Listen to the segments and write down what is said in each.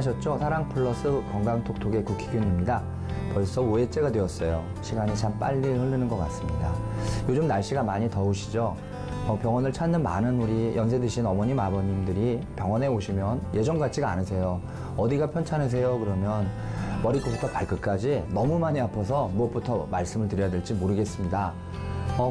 안녕하셨죠? 사랑 플러스 건강톡톡의 국희균입니다. 벌써 5회째가 되었어요. 시간이 참 빨리 흐르는 것 같습니다. 요즘 날씨가 많이 더우시죠? 병원을 찾는 많은 우리 연세 드신 어머님, 아버님들이 병원에 오시면 예전 같지가 않으세요. 어디가 편찮으세요? 그러면 머리끝부터 발끝까지 너무 많이 아파서 무엇부터 말씀을 드려야 될지 모르겠습니다.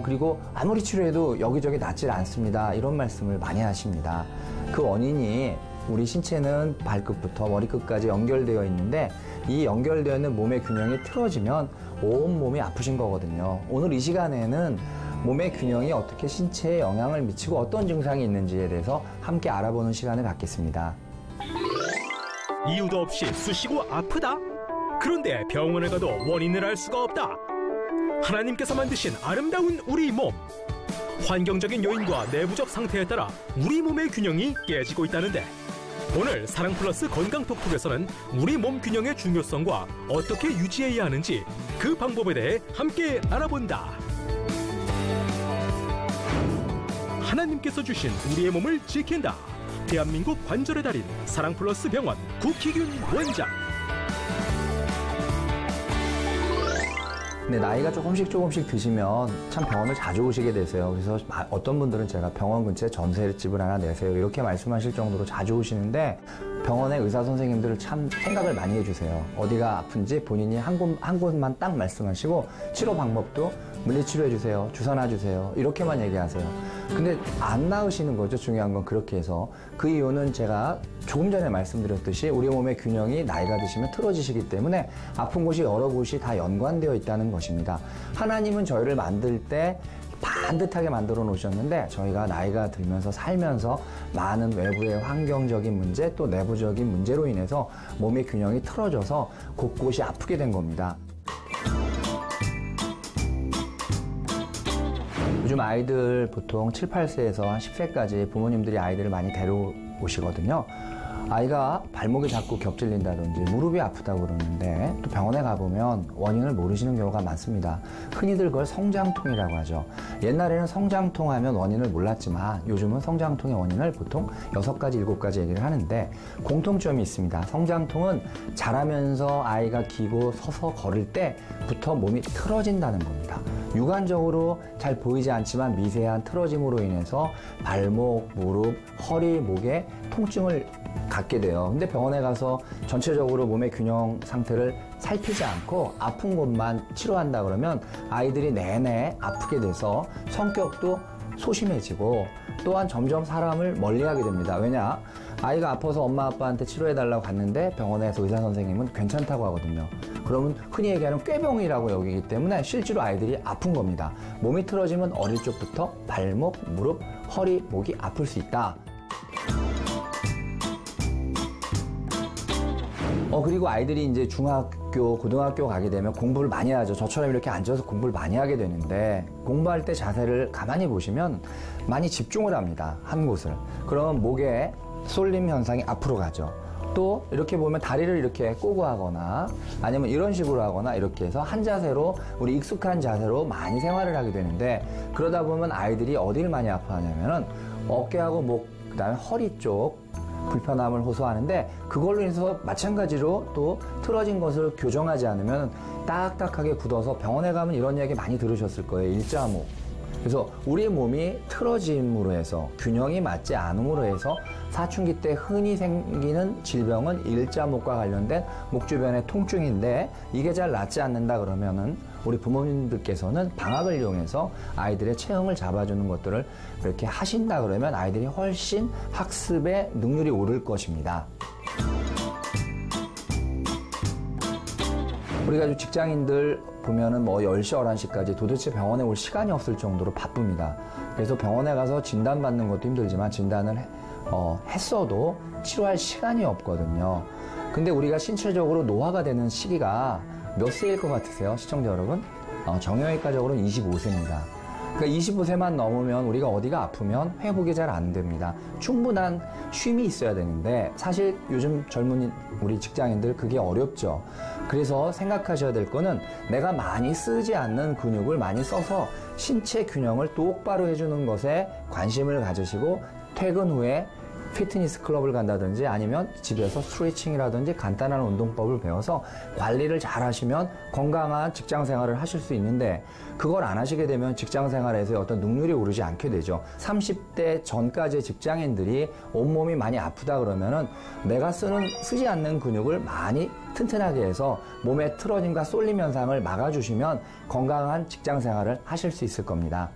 그리고 아무리 치료해도 여기저기 낫질 않습니다. 이런 말씀을 많이 하십니다. 그 원인이 우리 신체는 발끝부터 머리끝까지 연결되어 있는데 이 연결되어 있는 몸의 균형이 틀어지면 온 몸이 아프신 거거든요. 오늘 이 시간에는 몸의 균형이 어떻게 신체에 영향을 미치고 어떤 증상이 있는지에 대해서 함께 알아보는 시간을 갖겠습니다. 이유도 없이 쑤시고 아프다? 그런데 병원에 가도 원인을 알 수가 없다. 하나님께서 만드신 아름다운 우리 몸. 환경적인 요인과 내부적 상태에 따라 우리 몸의 균형이 깨지고 있다는데 오늘 사랑플러스 건강톡톡에서는 우리 몸 균형의 중요성과 어떻게 유지해야 하는지 그 방법에 대해 함께 알아본다. 하나님께서 주신 우리의 몸을 지킨다. 대한민국 관절의 달인 사랑플러스 병원 국희균 원장. 네, 나이가 조금씩 드시면 참 병원을 자주 오시게 되세요. 그래서 어떤 분들은 제가 병원 근처에 전셋집을 하나 내세요 이렇게 말씀하실 정도로 자주 오시는데 병원의 의사 선생님들을 참 생각을 많이 해주세요. 어디가 아픈지 본인이 한 곳만 딱 말씀하시고 치료 방법도 물리치료해주세요, 주사 놔주세요 이렇게만 얘기하세요. 근데 안 나으시는 거죠. 중요한 건 그렇게 해서. 그 이유는 제가 조금 전에 말씀드렸듯이 우리 몸의 균형이 나이가 드시면 틀어지시기 때문에 아픈 곳이 여러 곳이 다 연관되어 있다는 것입니다. 하나님은 저희를 만들 때 반듯하게 만들어 놓으셨는데 저희가 나이가 들면서 살면서 많은 외부의 환경적인 문제 또 내부적인 문제로 인해서 몸의 균형이 틀어져서 곳곳이 아프게 된 겁니다. 요즘 아이들 보통 7, 8세에서 한 10세까지 부모님들이 아이들을 많이 데려오시거든요. 아이가 발목이 자꾸 겹질린다든지 무릎이 아프다고 그러는데 또 병원에 가보면 원인을 모르시는 경우가 많습니다. 흔히들 그걸 성장통이라고 하죠. 옛날에는 성장통 하면 원인을 몰랐지만 요즘은 성장통의 원인을 보통 6가지, 7가지 얘기를 하는데 공통점이 있습니다. 성장통은 자라면서 아이가 기고 서서 걸을 때부터 몸이 틀어진다는 겁니다. 육안적으로 잘 보이지 않지만 미세한 틀어짐으로 인해서 발목, 무릎, 허리, 목에 통증을 갖게 돼요. 근데 병원에 가서 전체적으로 몸의 균형 상태를 살피지 않고 아픈 곳만 치료한다 그러면 아이들이 내내 아프게 돼서 성격도 소심해지고 또한 점점 사람을 멀리하게 됩니다. 왜냐? 아이가 아파서 엄마 아빠한테 치료해달라고 갔는데 병원에서 의사 선생님은 괜찮다고 하거든요. 그러면 흔히 얘기하는 꾀병이라고 여기기 때문에 실제로 아이들이 아픈 겁니다. 몸이 틀어지면 어릴 적부터 발목, 무릎, 허리, 목이 아플 수 있다. 그리고 아이들이 이제 중학교, 고등학교 가게 되면 공부를 많이 하죠. 저처럼 이렇게 앉아서 공부를 많이 하게 되는데 공부할 때 자세를 가만히 보시면 많이 집중을 합니다. 한 곳을. 그러면 목에 쏠림 현상이 앞으로 가죠. 또 이렇게 보면 다리를 이렇게 꼬고 하거나 아니면 이런 식으로 하거나 이렇게 해서 한 자세로 우리 익숙한 자세로 많이 생활을 하게 되는데 그러다 보면 아이들이 어디를 많이 아파하냐면은 어깨하고 목, 그다음에 허리 쪽 불편함을 호소하는데 그걸로 인해서 마찬가지로 또 틀어진 것을 교정하지 않으면 딱딱하게 굳어서 병원에 가면 이런 이야기 많이 들으셨을 거예요. 일자목. 그래서 우리 몸이 틀어짐으로 해서 균형이 맞지 않음으로 해서 사춘기 때 흔히 생기는 질병은 일자목과 관련된 목 주변의 통증인데 이게 잘 낫지 않는다 그러면은 우리 부모님들께서는 방학을 이용해서 아이들의 체형을 잡아주는 것들을 그렇게 하신다 그러면 아이들이 훨씬 학습의 능률이 오를 것입니다. 우리가 직장인들 보면은 10시, 11시까지 도대체 병원에 올 시간이 없을 정도로 바쁩니다. 그래서 병원에 가서 진단받는 것도 힘들지만 진단을 했어도 치료할 시간이 없거든요. 근데 우리가 신체적으로 노화가 되는 시기가 몇 세일 것 같으세요? 시청자 여러분? 정형외과적으로는 25세입니다. 그러니까 25세만 넘으면 우리가 어디가 아프면 회복이 잘 안 됩니다. 충분한 쉼이 있어야 되는데 사실 요즘 젊은 우리 직장인들 그게 어렵죠. 그래서 생각하셔야 될 거는 내가 많이 쓰지 않는 근육을 많이 써서 신체 균형을 똑바로 해주는 것에 관심을 가지시고 퇴근 후에 피트니스 클럽을 간다든지 아니면 집에서 스트레칭이라든지 간단한 운동법을 배워서 관리를 잘 하시면 건강한 직장 생활을 하실 수 있는데 그걸 안 하시게 되면 직장 생활에서 어떤 능률이 오르지 않게 되죠. 30대 전까지의 직장인들이 온몸이 많이 아프다 그러면은 내가 쓰지 않는 근육을 많이 튼튼하게 해서 몸의 틀어짐과 쏠림 현상을 막아주시면 건강한 직장 생활을 하실 수 있을 겁니다.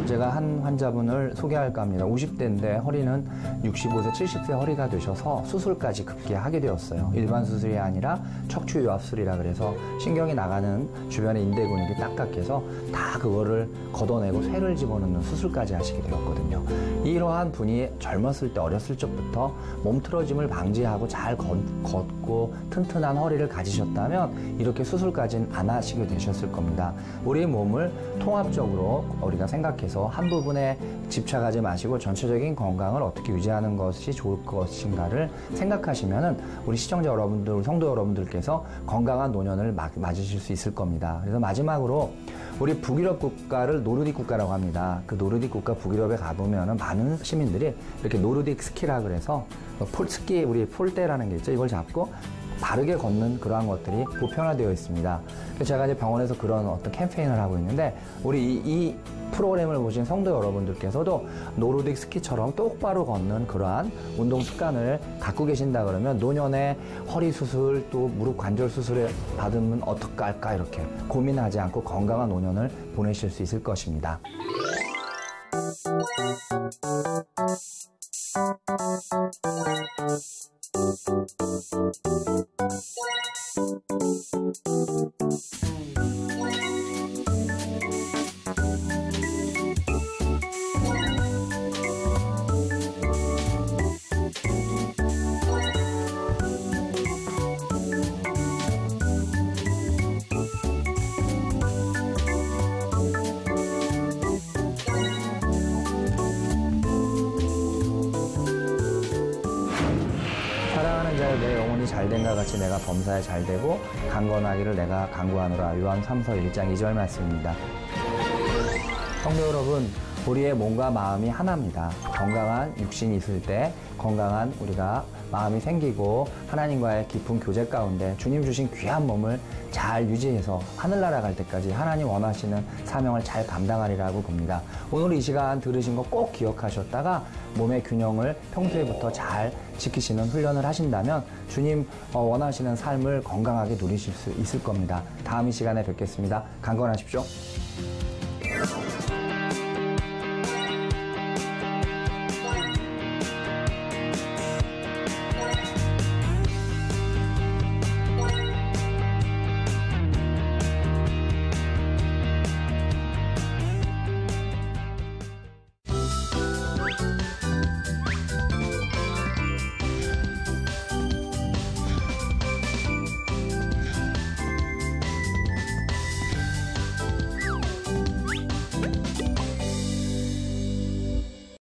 제가 한 환자분을 소개할까 합니다. 50대인데 허리는 65세, 70세 허리가 되셔서 수술까지 급기야하게 되었어요. 일반 수술이 아니라 척추요합술이라 그래서 신경이 나가는 주변의 인대 근육이 딱딱해서 다 그거를 걷어내고 쇠를 집어넣는 수술까지 하시게 되었거든요. 이러한 분이 젊었을 때 어렸을 적부터 몸 틀어짐을 방지하고 잘 걷고 튼튼한 허리를 가지셨다면 이렇게 수술까지는 안 하시게 되셨을 겁니다. 우리 몸을 통합적으로 우리가 생각해서 한 부분에 집착하지 마시고 전체적인 건강을 어떻게 유지하는 것이 좋을 것인가를 생각하시면은 우리 시청자 여러분들, 성도 여러분들께서 건강한 노년을 맞으실 수 있을 겁니다. 그래서 마지막으로 우리 북유럽 국가를 노르딕 국가라고 합니다. 그 노르딕 국가 북유럽에 가보면은 많은 시민들이 이렇게 노르딕 스키라 그래서 스키 우리 폴대라는 게 있죠. 이걸 잡고 바르게 걷는 그러한 것들이 보편화되어 있습니다. 제가 이제 병원에서 그런 어떤 캠페인을 하고 있는데 우리 이 프로그램을 보신 성도 여러분들께서도 노르딕 스키처럼 똑바로 걷는 그러한 운동 습관을 갖고 계신다 그러면 노년에 허리 수술 또 무릎 관절 수술을 받으면 어떨까 할까 이렇게 고민하지 않고 건강한 노년을 보내실 수 있을 것입니다. 사랑하는 자여 내 영혼이 잘된과 같이 내가 범사에 잘되고 강건하기를 내가 간구하노라. 요한 3서 1장 2절 말씀입니다. 성도 여러분, 우리의 몸과 마음이 하나입니다. 건강한 육신이 있을 때 건강한 우리가 마음이 생기고 하나님과의 깊은 교제 가운데 주님 주신 귀한 몸을 잘 유지해서 하늘나라 갈 때까지 하나님 원하시는 사명을 잘 감당하리라고 봅니다. 오늘 이 시간 들으신 거 꼭 기억하셨다가 몸의 균형을 평소에부터 잘 지키시는 훈련을 하신다면 주님 원하시는 삶을 건강하게 누리실 수 있을 겁니다. 다음 이 시간에 뵙겠습니다. 강건하십시오.